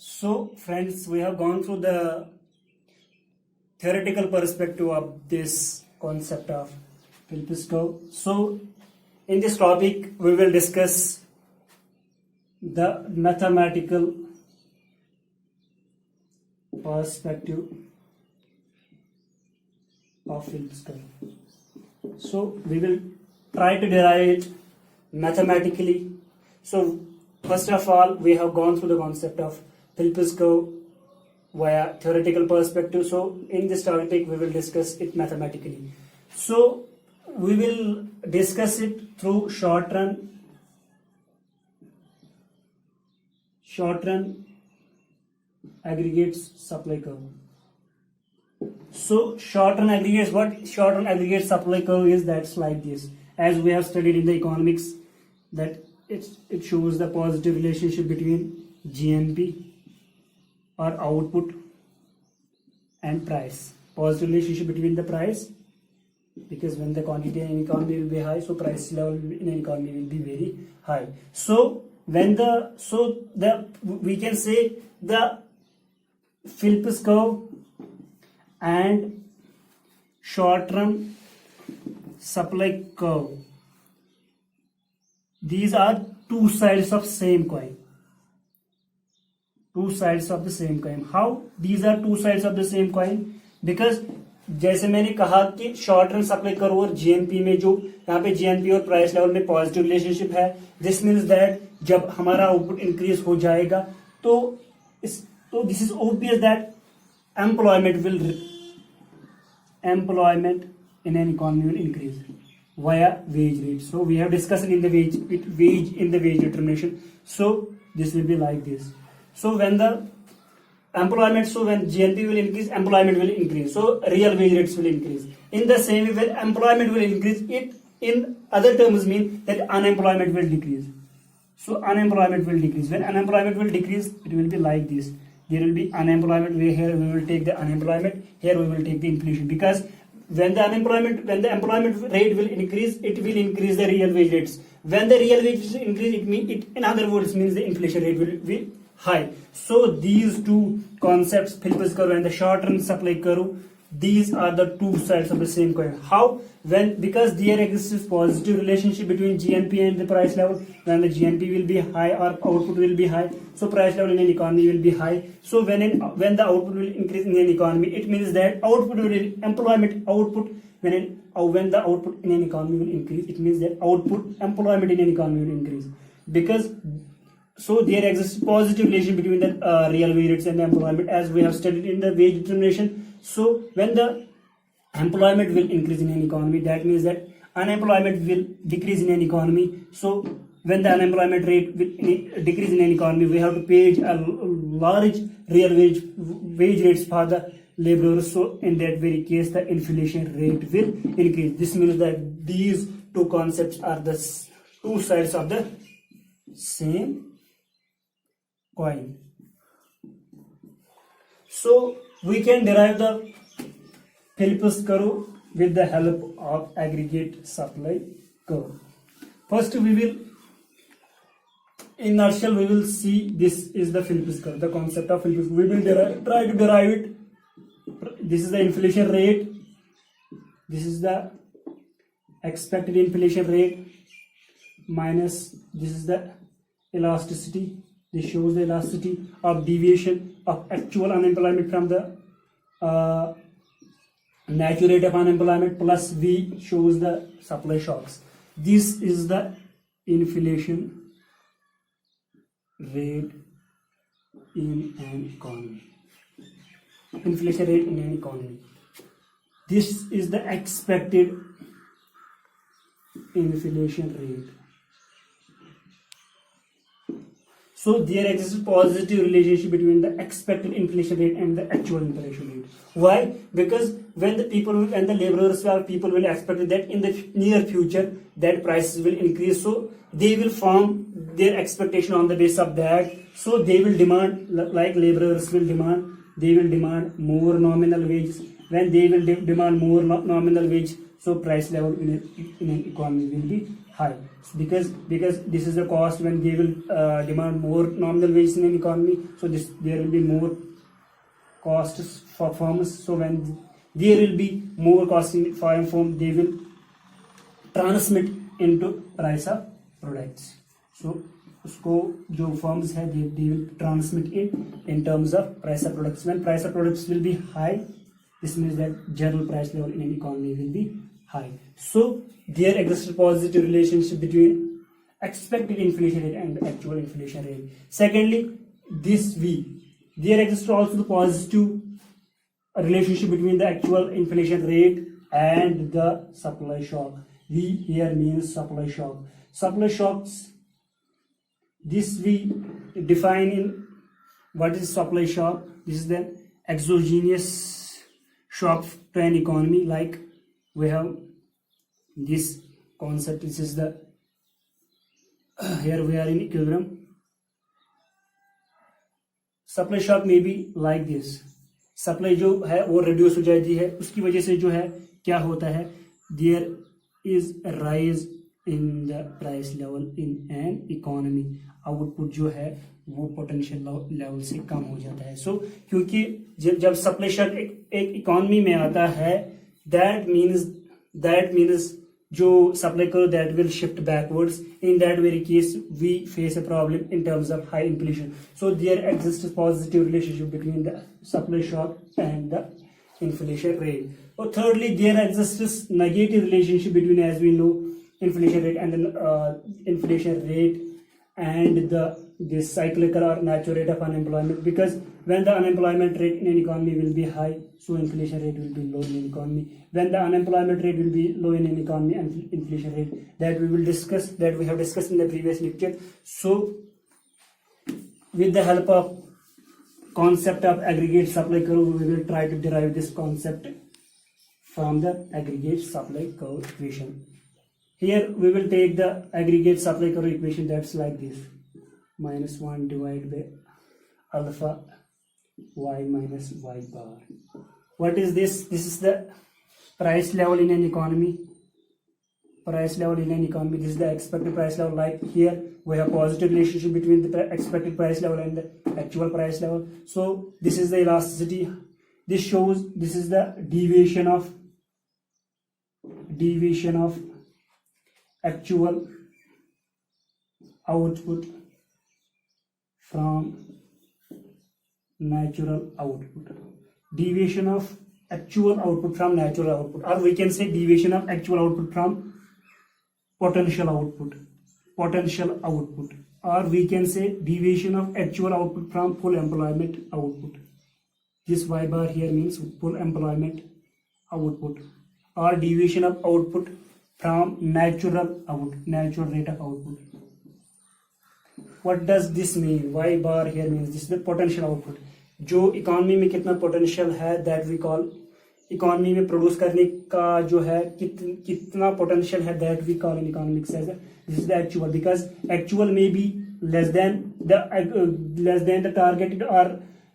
So, friends, we have gone through the theoretical perspective of this concept of Phillips curve. So, in this topic, we will discuss the mathematical perspective of Phillips curve. So, we will try to derive it mathematically. So, first of all, we have gone through the concept of Phillips curve via theoretical perspective. So, in this topic, we will discuss it mathematically. So, we will discuss it through short run aggregates supply curve. So, short run aggregates, what short run aggregate supply curve is, that's like this. As we have studied in the economics, that it shows the positive relationship between GNP or output and price. Positive relationship between the price, because when the quantity in an economy will be high, so price level in an economy will be very high. So when we can say the Phillips curve and short-term supply curve, these are two sides of same coin. Two sides of the same coin. How these are two sides of the same coin? Because जैसे मैंने कहा कि short run supply curve और GNP में जो यहाँ पे GNP और प्राइस लेवल में पॉजिटिव रिलेशनशिप है, दिस मीन्स दैट जब हमारा आउटपुट इंक्रीज हो जाएगा तो this is obvious that employment in an economy will increase via wage rate. So we have discussed in the wage determination. So this will be like this. So when GNP will increase, employment will increase. So real wage rates will increase. In the same way, when employment will increase, it in other terms mean that unemployment will decrease. So unemployment will decrease. When unemployment will decrease, it will be like this. There will be unemployment, where here we will take the unemployment, here we will take the inflation. Because when the employment rate will increase, it will increase the real wage rates. When the real wages increase, it in other words means the inflation rate will be high. So these two concepts, Phillips curve and the short-run supply curve, these are the two sides of the same coin. How? Because there exists positive relationship between GNP and the price level. When the GNP will be high or output will be high, so price level in an economy will be high. So when the output will increase in an economy, it means that when the output in an economy will increase, it means that employment in an economy will increase. Because so there exists positive relation between the real wage rates and the employment, as we have studied in the wage determination. So when the employment will increase in an economy, that means that unemployment will decrease in an economy. So when the unemployment rate will decrease in an economy, we have to pay a large real wage rates for the laborers. So in that very case, the inflation rate will increase. This means that these two concepts are the two sides of the same coin. So we can derive the Phillips curve with the help of aggregate supply curve. First, we will, in nutshell, we will see this is the Phillips curve, the concept of Phillips. We will try to derive it. This is the inflation rate. This is the expected inflation rate minus this is the elasticity. This shows the elasticity of deviation of actual unemployment from the natural rate of unemployment, plus V shows the supply shocks. This is the inflation rate in an economy. Inflation rate in an economy. This is the expected inflation rate. So there exists a positive relationship between the expected inflation rate and the actual inflation rate. Why? Because when the laborers or people will expect that in the near future that prices will increase, so they will form their expectation on the basis of that. So they will demand, like laborers will demand, they will demand more nominal wages. When they will demand more nominal wage, so price level in an economy will be high, because this is the cost. When they will demand more nominal wages in an economy, so there will be more costs for firms. So when there will be more cost in foreign firm, they will transmit into price of products. So उसको जो firms है, they will transmit it in terms of price of products. When price of products will be high, this means that general price level in an economy will be high. So there exists a positive relationship between expected inflation rate and actual inflation rate. Secondly, there exists also the positive relationship between the actual inflation rate and the supply shock. V here means supply shock. Supply shocks, this we define in what is supply shock. This is the exogenous shock to an economy. Like we have this concept. This is the here we are in equilibrium. Supply shock may be like this. Supply जो है वो reduce हो जाती है, उसकी वजह से जो है क्या होता है, there is rise in the price level in an economy. Output जो है वो पोटेंशियल लेवल से कम हो जाता है. सो क्योंकि जब सप्लाई शॉक एक इकोनॉमी में आता है, दैट मीन्स जो supply curve that will shift backwards. In that very case we face a problem in terms of high inflation. So there exist positive relationship between the supply shock and the inflation rate. Or thirdly, there exists negative relationship between, as we know, inflation rate and the cyclical or natural rate of unemployment. Because when the unemployment rate in an economy will be high, so inflation rate will be low in an economy. When the unemployment rate will be low in an economy, and inflation rate that we have discussed in the previous lecture. So with the help of concept of aggregate supply curve, we will try to derive this concept from the aggregate supply curve equation. Here we will take the aggregate supply curve equation, that's like this: -1 divided by alpha y minus y bar. What is this? This is the price level in an economy. This is the expected price level. Like here we have positive relationship between the expected price level and the actual price level. So this is the elasticity. This is the deviation of actual output from natural output. Deviation of actual output from natural output, or we can say deviation of actual output from potential output, or we can say deviation of actual output from full employment output. This y bar here means full employment output, or deviation of output from natural rate of output. What does this mean? Y bar here means this is the potential output. जो economy में कितना potential है, that we call, economy में produce करने का जो है कितना पोटेंशियल है, that we call in economics as this is the actual. Because actual में be less than the targeted, और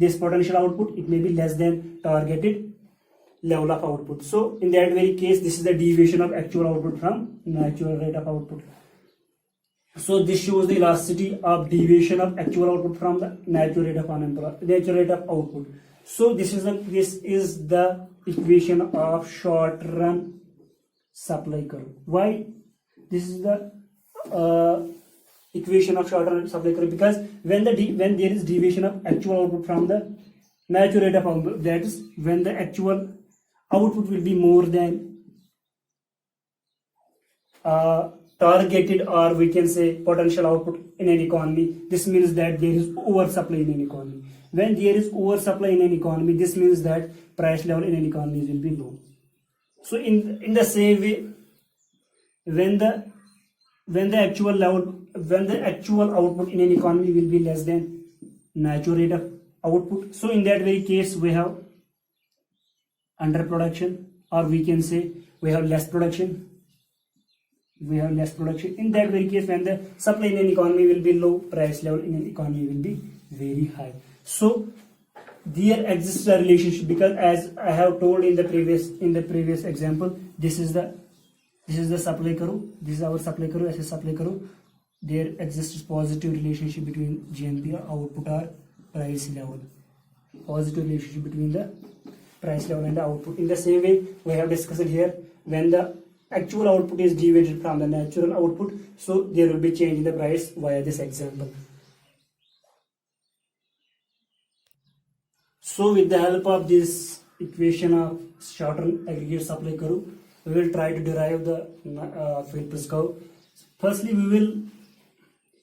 this potential output it may be less than targeted level of output. So in that very case, this is the deviation of actual output from natural rate of output. So this shows the elasticity of deviation of actual output from the natural rate of output. So this is the equation of short run supply curve. Why this is the equation of short run supply curve? Because when there is deviation of actual output from the natural rate of output, that is when the actual output will be more than targeted, or we can say potential output in an economy. This means that there is oversupply in an economy. When there is oversupply in an economy, this means that price level in an economy will be low. So in the same way, when the actual output in an economy will be less than natural rate of output, so in that very case we have underproduction, or we can say we have less production. In that very case, when the supply in an economy will be low, price level in an economy will be very high. So there exists a relationship, because as I have told in the previous example, this is the this is the supply curve, this is our supply curve, ऐसे supply curve, there exist positive relationship between GNP output or price level, positive relationship between the price level and the output. In the same way, we have discussed here, when the actual output is deviated from the natural output, so there will be change in the price via this example. So with the help of this equation of short-term aggregate supply curve, we will try to derive the Phillips curve. Firstly, we will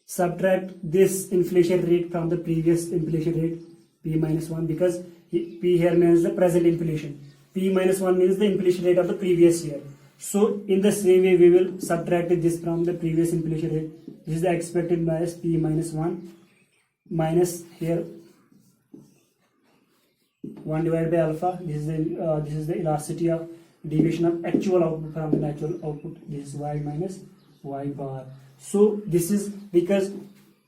subtract this inflation rate from the previous inflation rate, P minus 1, because P here means the present inflation. P minus 1 means the inflation rate of the previous year. So in the same way, we will subtract this from the previous inflation rate. This is the expected bias P minus 1 minus here 1 divided by alpha. This is the elasticity of deviation of actual output from the natural output. This is Y minus Y bar. So this is because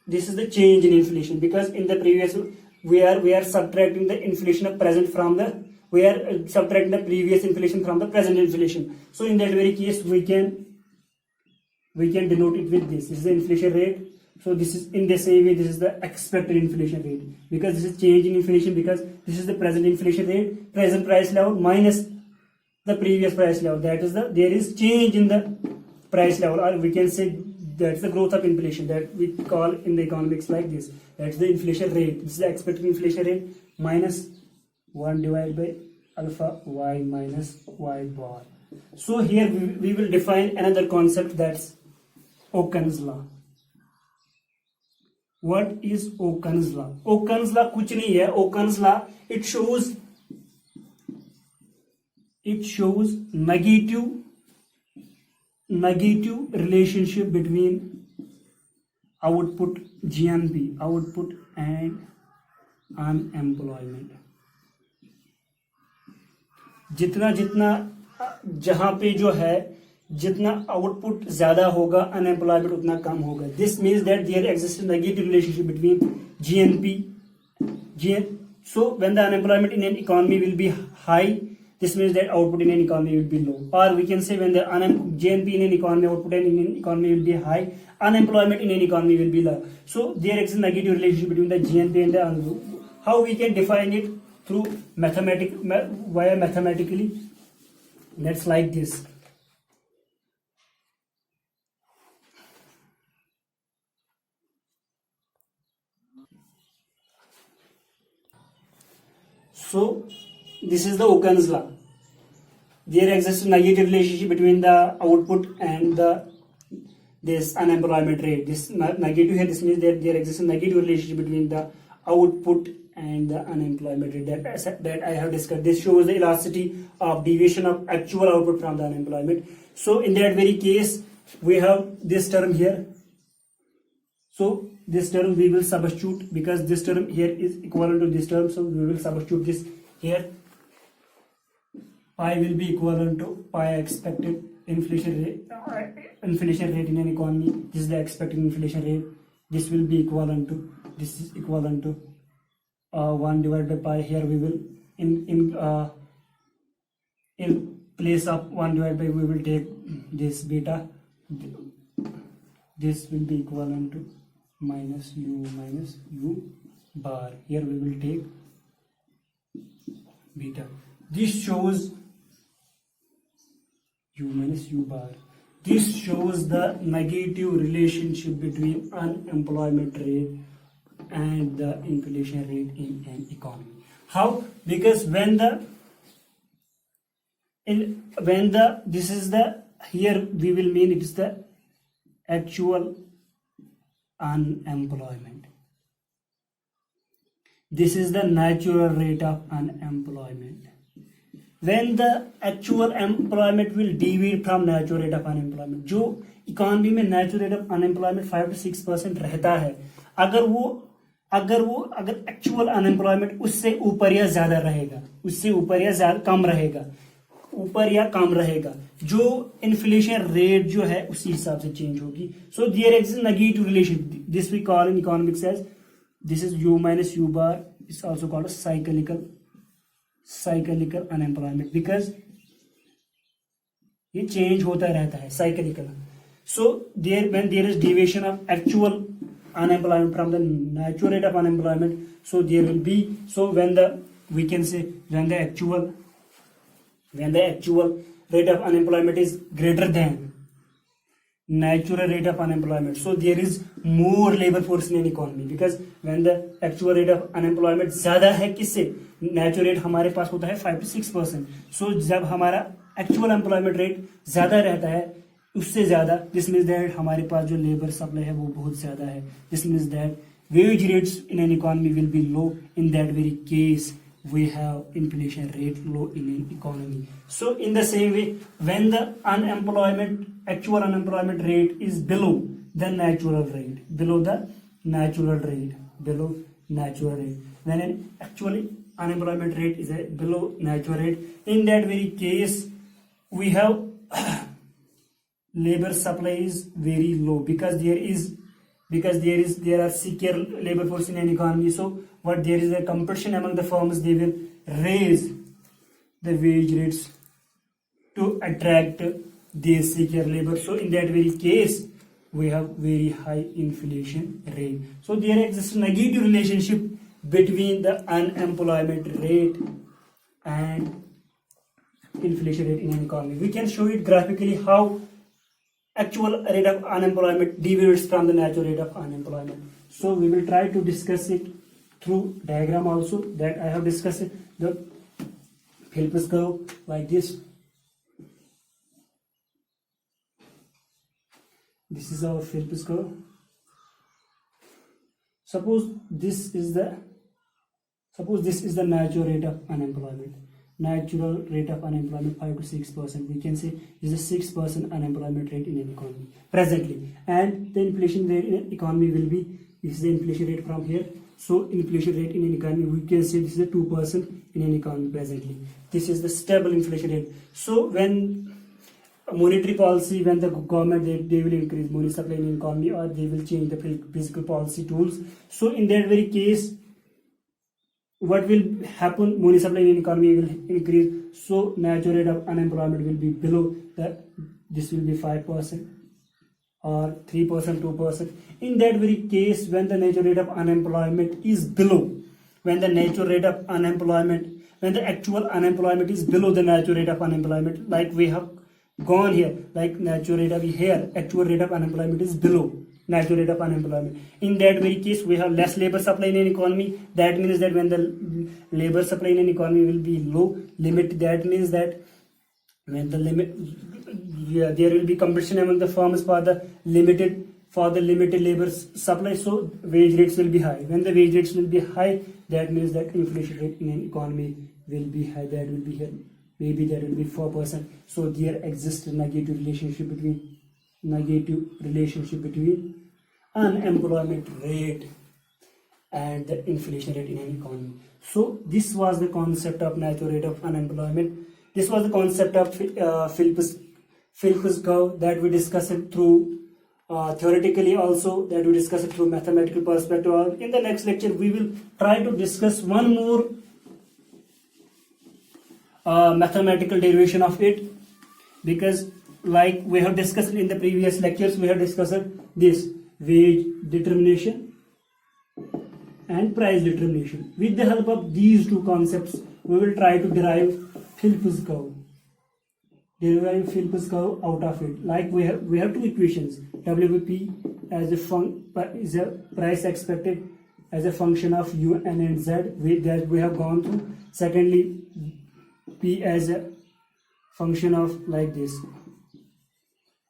this is the change in inflation, because in the previous we are subtracting the inflation of present from the, we are subtracting the previous inflation from the present inflation. So in that very case, we can denote it with this. This is the inflation rate. So this is, in the same way, this is the expected inflation rate, because this is change in inflation, because this is the present inflation rate, present price level minus the previous price level. That is there is change in the price level, or we can say that's the growth of inflation, that we call in the economics like this. That's the inflation rate. This is the expected inflation rate minus 1 divided by alpha Y minus Y bar. So here we will define another concept, that's Okun's law. What is Okun's law? Okun's law कुछ नहीं है. Okun's law, it shows negative relationship between output GNP, output and unemployment. जितना जहां पे जो है, जितना output ज्यादा होगा, अनएम्प्लॉयमेंट उतना कम होगा. This means that there exist negative relationship between GNP. So when the unemployment in an economy will be high, this means that output in an economy will be low. Or we can say when the GNP in an economy, output in an economy will be high, unemployment in an economy will be low. So there exists a negative relationship between the GNP and the unemployment. How we can define it? Through mathematically. That's like this. So this is the Okun's law. There exists a negative relationship between the output and this unemployment rate. This negative here, this means that there exists a negative relationship between the output and the unemployment rate that I have discussed. This shows the elasticity of deviation of actual output from the unemployment. So in that very case, we have this term here. So this term we will substitute, because this term here is equivalent to this term, so we will substitute this here. Pi will be equivalent to pi expected inflation rate in an economy. This is the expected inflation rate. This will be equivalent to, this is equivalent to 1 divided by pi. Here we will in place of 1 divided by, we will take this beta. This will be equivalent to minus u bar. Here we will take beta. This shows u minus u bar. This shows the negative relationship between unemployment rate and the inflation rate in an economy. How? Because this is the, here we will mean it is the actual unemployment. This is the natural rate of unemployment. When the actual employment will deviate from natural rate of unemployment, जो economy में natural rate of unemployment 5 to 6% रहता है, अगर actual unemployment उससे ऊपर या ज्यादा रहेगा, उससे ऊपर या ज्यादा कम रहेगा, ऊपर या कम रहेगा, जो इन्फ्लेशन रेट जो है उसी हिसाब से चेंज होगी. So there exist negative relation. This we call in economics as, this is u minus u bar, is also called as cyclical unemployment, because ये चेंज होता रहता है cyclical. So there when there is deviation of actual unemployment from the natural rate of unemployment, so there will be, so when the we can say when the actual rate of unemployment is greater than natural rate of unemployment, so there is more labor force in an economy, because when the actual rate of unemployment ज्यादा है किससे, natural rate हमारे पास होता है 5 to 6%. सो जब हमारा actual employment rate ज्यादा रहता है उससे ज्यादा, दिस मीन्स दैट हमारे पास जो लेबर सप्लाई है वो बहुत ज्यादा है. This means that wage rates in an economy will be low. In that very case we have inflation rate low in an economy. So in the same way, when the actual unemployment rate is below the natural rate, when an actually unemployment rate is below natural rate, in that very case we have labor supply is very low, because there are secure labor force in an economy. So what there is a competition among the firms, they will raise the wage rates to attract their secure labor. So in that very case we have very high inflation rate. So there exists a negative relationship between the unemployment rate and inflation rate in an economy. We can show it graphically how actual rate of unemployment deviates from the natural rate of unemployment. So we will try to discuss it through diagram also, that I have discussed it. The Phillips curve like this. This is our Phillips curve. Suppose this is the natural rate of unemployment. Natural rate of unemployment 5 to 6%. We can say is a 6% unemployment rate in an economy presently, and the inflation rate in an economy will be, this is the inflation rate from here. So inflation rate in an economy, we can say this is a 2% in an economy presently. This is the stable inflation rate. So when monetary policy, when the government they will increase money supply in an economy, or they will change the fiscal policy tools. So in that very case, what will happen? Money supply in an economy will increase. So natural rate of unemployment will be below that. This will be 5% or 3%, 2%. In that very case, when the natural rate of unemployment is below, when the actual unemployment is below the natural rate of unemployment, like we have gone here, like natural rate of here, actual rate of unemployment is below natural rate of unemployment. In that very case, we have less labor supply in an economy. That means that when the labor supply in an economy will be low, that means that when the there will be competition among the firms for the limited labor supply. So wage rates will be high. When the wage rates will be high, that means that inflation rate in an economy will be high. That will be here. Maybe that will be 4%. So there exists a negative relationship between unemployment rate and the inflation rate in an economy. So this was the concept of natural rate of unemployment. This was the concept of Phillips curve that we discussed it through theoretically, also that we discussed it through mathematical perspective. In the next lecture, we will try to discuss one more mathematical derivation of it, because like we have discussed in the previous lectures, we have discussed this wage determination and price determination. With the help of these two concepts, we will try to derive Phillips curve out of it. Like we have two equations, WP as a price expected as a function of U, N and Z, that we have gone through. Secondly, P as a function of like this.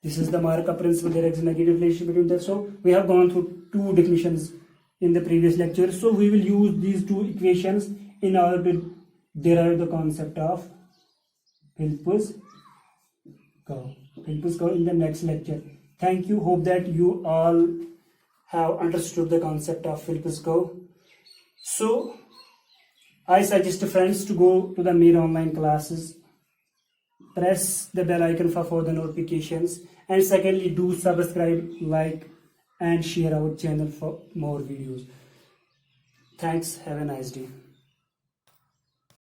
This is the Markup principle. There is a negative relationship between them. So we have gone through two definitions in the previous lecture. So we will use these two equations in order to derive the concept of Phillips curve in the next lecture. Thank you. Hope that you all have understood the concept of Phillips curve. So I suggest friends to go to the Mir online classes. Press the bell icon for further notifications, and secondly, do subscribe, like and share our channel for more videos. Thanks. Have a nice day.